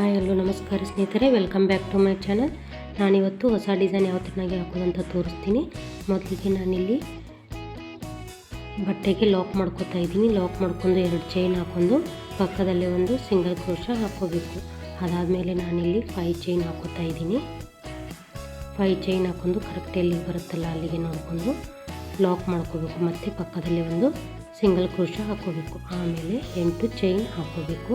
Hi hello ನಮಸ್ಕಾರ ಸ್ನೇಹಿತರೆ, welcome back to my channel. ನಾನಿವತ್ತು ಹೊಸ ಡಿಸೈನ್ ಯಾವ ಥರನಾಗಿ ಹಾಕೋದಂತ ತೋರಿಸ್ತೀನಿ. ಮೊದಲಿಗೆ ನಾನಿಲ್ಲಿ ಬಟ್ಟೆಗೆ ಲಾಕ್ ಮಾಡ್ಕೋತಾ ಇದ್ದೀನಿ. ಲಾಕ್ ಮಾಡ್ಕೊಂಡು 2 ಚೈನ್ ಹಾಕೊಂಡು ಪಕ್ಕದಲ್ಲೇ ಒಂದು ಸಿಂಗಲ್ ಕ್ರೋಶಾ ಹಾಕೋಬೇಕು. ಅದಾದಮೇಲೆ ನಾನಿಲ್ಲಿ 5 ಚೈನ್ ಹಾಕೋತಾ ಇದ್ದೀನಿ. 5 ಚೈನ್ ಹಾಕೊಂಡು ಕರೆಕ್ಟ್ ಎಲ್ಲಿಗೆ ಬರುತ್ತಲ್ಲ ಅಲ್ಲಿಗೆ ನೋಡಿಕೊಂಡು ಲಾಕ್ ಮಾಡ್ಕೋಬೇಕು. ಮತ್ತು ಪಕ್ಕದಲ್ಲೇ ಒಂದು ಸಿಂಗಲ್ ಕ್ರೋಶಾ ಹಾಕೋಬೇಕು. ಆಮೇಲೆ 8 ಚೈನ್ ಹಾಕೋಬೇಕು.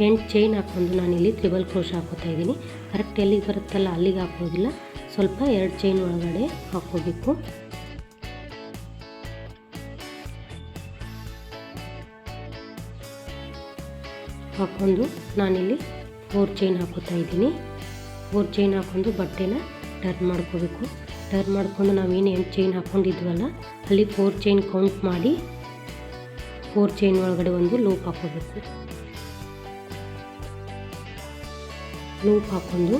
8 ಚೈನ್ ಹಾಕ್ಕೊಂಡು ನಾನಿಲ್ಲಿ ತ್ರಿಬಲ್ ಕ್ರೋಶಾ ಹಾಕೋತಾ ಇದ್ದೀನಿ. ಕರೆಕ್ಟ್ ಎಲ್ಲಿಗೆ ಬರುತ್ತಲ್ಲ ಅಲ್ಲಿಗೆ ಹಾಕೋದಿಲ್ಲ, ಸ್ವಲ್ಪ 2 ಚೈನ್ ಒಳಗಡೆ ಹಾಕೋಬೇಕು. ಹಾಕ್ಕೊಂಡು ನಾನಿಲ್ಲಿ 4 ಚೈನ್ ಹಾಕೋತಾ ಇದ್ದೀನಿ. 4 ಚೈನ್ ಹಾಕ್ಕೊಂಡು ಬಟ್ಟೆನ ಟರ್ನ್ ಮಾಡ್ಕೋಬೇಕು. ಟರ್ನ್ ಮಾಡ್ಕೊಂಡು ನಾವೇನು 8 ಚೈನ್ ಹಾಕ್ಕೊಂಡಿದ್ವಲ್ಲ ಅಲ್ಲಿ 4 ಚೈನ್ ಕೌಂಟ್ ಮಾಡಿ 4 ಚೈನ್ ಒಳಗಡೆ ಒಂದು ಲೂಪ್ ಹಾಕೋಬೇಕು. ಲೂಪ್ ಹಾಕ್ಕೊಂಡು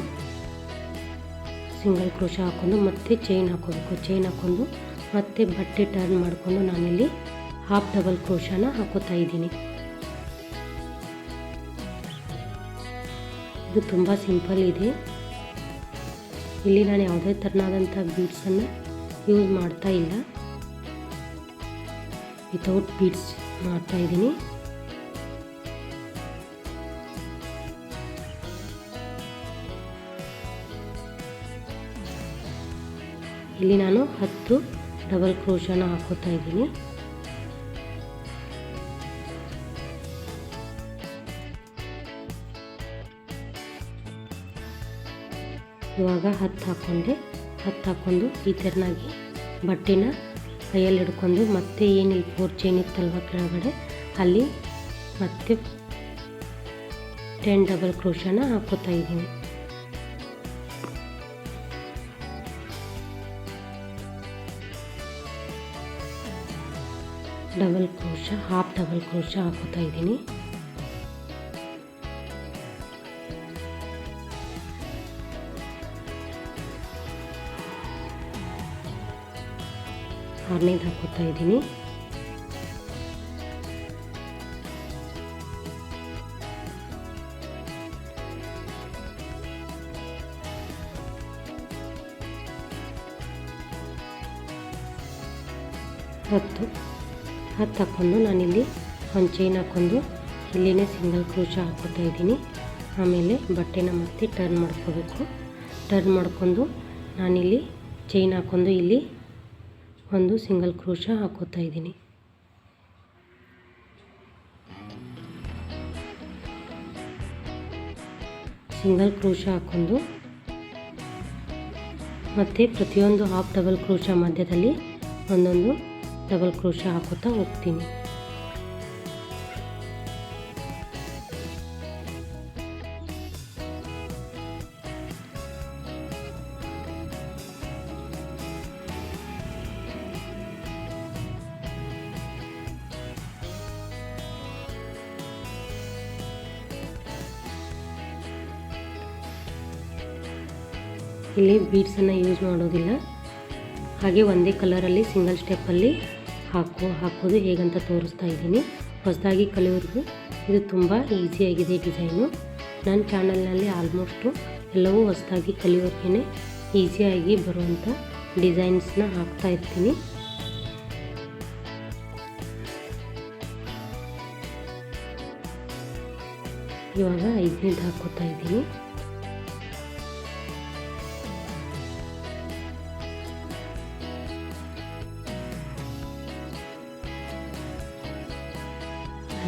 ಸಿಂಗಲ್ ಕ್ರೋಶಾ ಹಾಕ್ಕೊಂಡು ಮತ್ತೆ ಚೈನ್ ಹಾಕೋಬೇಕು. ಚೈನ್ ಹಾಕ್ಕೊಂಡು ಮತ್ತೆ ಬಟ್ಟೆ ಟರ್ನ್ ಮಾಡಿಕೊಂಡು ನಾನಿಲ್ಲಿ ಹಾಫ್ ಡಬಲ್ ಕ್ರೋಶಾನ ಹಾಕೋತಾ ಇದ್ದೀನಿ. ಇದು ತುಂಬ ಸಿಂಪಲ್ ಇದೆ. ಇಲ್ಲಿ ನಾನು ಯಾವುದೇ ಥರನಾದಂಥ ಬೀಡ್ಸನ್ನು ಯೂಸ್ ಮಾಡ್ತಾ ಇಲ್ಲ, ವಿತೌಟ್ ಬೀಡ್ಸ್ ಮಾಡ್ತಾ ಇದ್ದೀನಿ. ಇಲ್ಲಿ ನಾನು 10 ಡಬಲ್ ಕ್ರೋಶಾನ ಹಾಕೋತಾ ಇದ್ದೀನಿ. ಇವಾಗ 10 ಹಾಕ್ಕೊಂಡೆ. 10 ಹಾಕ್ಕೊಂಡು ಈ ಥರನಾಗಿ ಬಟ್ಟೆನ ಕೈಯಲ್ಲಿ ಹಿಡ್ಕೊಂಡು ಮತ್ತೆ ಏನಿಲ್ಲ 4 ಚೈನ್ ಇತ್ತಲ್ವ ಕೆಳಗಡೆ ಅಲ್ಲಿ ಮತ್ತೆ 10 ಡಬಲ್ ಕ್ರೋಶಾನ ಹಾಕೋತಾ ಇದ್ದೀನಿ. Double crochet, half double crochet ಹಾಕೋತಾ ಇದ್ದೀನಿ. ಆರನೇದು ಹಾಕೋತಾ ಇದ್ದೀನಿ. ಹತ್ತು ಹಾಕ್ಕೊಂಡು ನಾನಿಲ್ಲಿ 1 ಚೈನ್ ಹಾಕ್ಕೊಂಡು ಇಲ್ಲಿನೇ ಸಿಂಗಲ್ ಕ್ರೋಶಾ ಹಾಕೋತಾ ಇದ್ದೀನಿ. ಆಮೇಲೆ ಬಟ್ಟೆನ ಮತ್ತೆ ಟರ್ನ್ ಮಾಡ್ಕೋಬೇಕು. ಟರ್ನ್ ಮಾಡ್ಕೊಂಡು ನಾನಿಲ್ಲಿ ಚೈನ್ ಹಾಕ್ಕೊಂಡು ಇಲ್ಲಿ ಒಂದು ಸಿಂಗಲ್ ಕ್ರೋಶಾ ಹಾಕೋತಾ ಇದ್ದೀನಿ. ಸಿಂಗಲ್ ಕ್ರೋಶಾ ಹಾಕ್ಕೊಂಡು ಮತ್ತು ಪ್ರತಿಯೊಂದು ಹಾಫ್ ಡಬಲ್ ಕ್ರೋಶಾ ಮಧ್ಯದಲ್ಲಿ ಒಂದೊಂದು ಡಬಲ್ ಕ್ರೋಶಾ ಹಾಕೋತಾ ಹೋಗ್ತೀನಿ. ಇಲ್ಲಿ ಬೀಡ್ಸನ್ನು ಯೂಸ್ ಮಾಡೋದಿಲ್ಲ, ಹಾಗೆ ಒಂದೇ ಕಲರಲ್ಲಿ ಸಿಂಗಲ್ ಸ್ಟೆಪ್ಪಲ್ಲಿ ಹಾಕೋದು ಹೇಗಂತ ತೋರಿಸ್ತಾ ಇದ್ದೀನಿ. ಹೊಸದಾಗಿ ಕಲಿಯೋರಿಗೂ ಇದು ತುಂಬ ಈಸಿಯಾಗಿದೆ ಡಿಸೈನು. ನನ್ನ ಚಾನಲ್ನಲ್ಲಿ ಆಲ್ಮೋಸ್ಟು ಎಲ್ಲವೂ ಹೊಸದಾಗಿ ಕಲಿಯೋರಿಗೆ ಈಸಿಯಾಗಿ ಬರುವಂಥ ಡಿಸೈನ್ಸ್ನ ಹಾಕ್ತಾ ಇರ್ತೀನಿ. ಇವಾಗ 5ನೇದು ಹಾಕೋತಾ ಇದ್ದೀನಿ.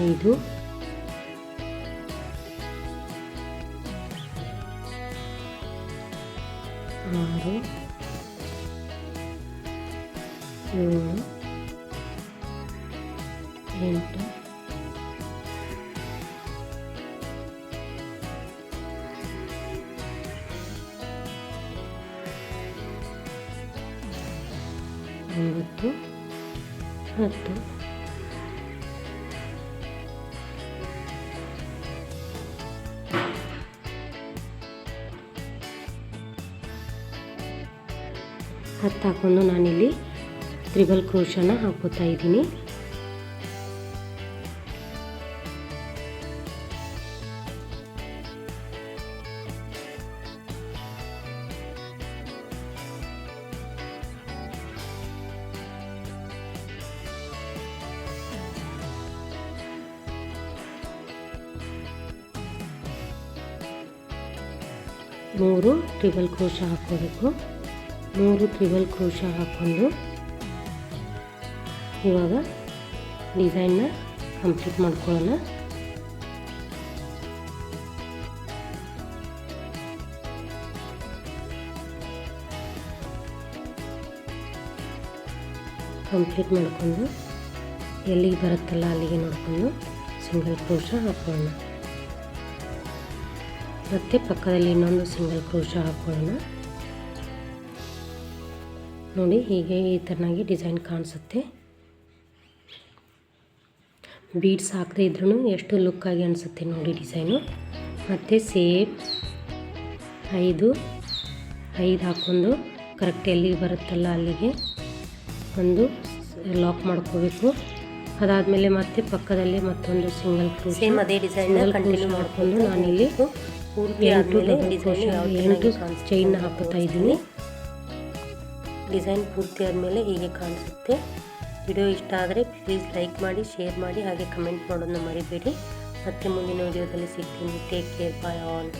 ಐದು, 6, 7, 8, 9, 10. ಹಾಕ್ಕೊಂಡು ನಾನಿಲ್ಲಿ ತ್ರಿಬಲ್ ಕ್ರೋಶಾನ ಹಾಕೋತಾ ಇದ್ದೀನಿ. 3 ಟ್ರಿಬಲ್ ಕ್ರೋಶಾ ಹಾಕೋಬೇಕು. 3 ಟ್ರಿಬಲ್ ಕ್ರೋಶಾ ಹಾಕ್ಕೊಂಡು ಇವಾಗ ಡಿಸೈನ್ನ ಕಂಪ್ಲೀಟ್ ಮಾಡ್ಕೊಳ್ಳೋಣ. ಕಂಪ್ಲೀಟ್ ಮಾಡಿಕೊಂಡು ಎಲ್ಲಿಗೆ ಬರುತ್ತಲ್ಲ ಅಲ್ಲಿಗೆ ನೋಡಿಕೊಂಡು ಸಿಂಗಲ್ ಕ್ರೋಶಾ ಹಾಕೋಣ. ಮತ್ತು ಪಕ್ಕದಲ್ಲಿ ಇನ್ನೊಂದು ಸಿಂಗಲ್ ಕ್ರೋಶಾ ಹಾಕೊಳ್ಳೋಣ. ನೋಡಿ ಹೀಗೆ ಈ ಥರನಾಗಿ ಡಿಸೈನ್ ಕಾಣಿಸುತ್ತೆ. ಬೀಡ್ಸ್ ಹಾಕದೇ ಇದ್ರೂ ಎಷ್ಟು ಲುಕ್ಕಾಗಿ ಅನಿಸುತ್ತೆ ನೋಡಿ ಡಿಸೈನು. ಮತ್ತು ಸೇಮ್ 5 ಹಾಕ್ಕೊಂಡು ಕರೆಕ್ಟ್ ಎಲ್ಲಿಗೆ ಬರುತ್ತಲ್ಲ ಅಲ್ಲಿಗೆ ಒಂದು ಲಾಕ್ ಮಾಡ್ಕೋಬೇಕು. ಅದಾದಮೇಲೆ ಮತ್ತೆ ಪಕ್ಕದಲ್ಲಿ ಮತ್ತೊಂದು ಸಿಂಗಲ್ ಕ್ರೋಶಾ ಸೇಮ್ ಅದೇ ಡಿಸೈನ್ ಕಂಟಿನ್ಯೂ ಮಾಡಿಕೊಂಡು ನಾನಿಲ್ಲಿ ಪೂರ್ತಿ ಆದಮೇಲೆ ಡಿಸೈನ್ 8 ಚೈನ್ ಹಾಕುತ್ತಾ ಇದ್ದೀನಿ. ಡಿಸೈನ್ ಪೂರ್ತಿ ಆದಮೇಲೆ ಹೀಗೆ ಕಾಣಿಸುತ್ತೆ. ವಿಡಿಯೋ ಇಷ್ಟ ಆದರೆ ಪ್ಲೀಸ್ ಲೈಕ್ ಮಾಡಿ, ಶೇರ್ ಮಾಡಿ, ಹಾಗೆ ಕಮೆಂಟ್ ಮಾಡೋದನ್ನ ಮರಿಬೇಡಿ. ಮತ್ತೆ ಮುಂದಿನ ವಿಡಿಯೋದಲ್ಲಿ ಸಿಗ್ತೀನಿ. Take care, bye all.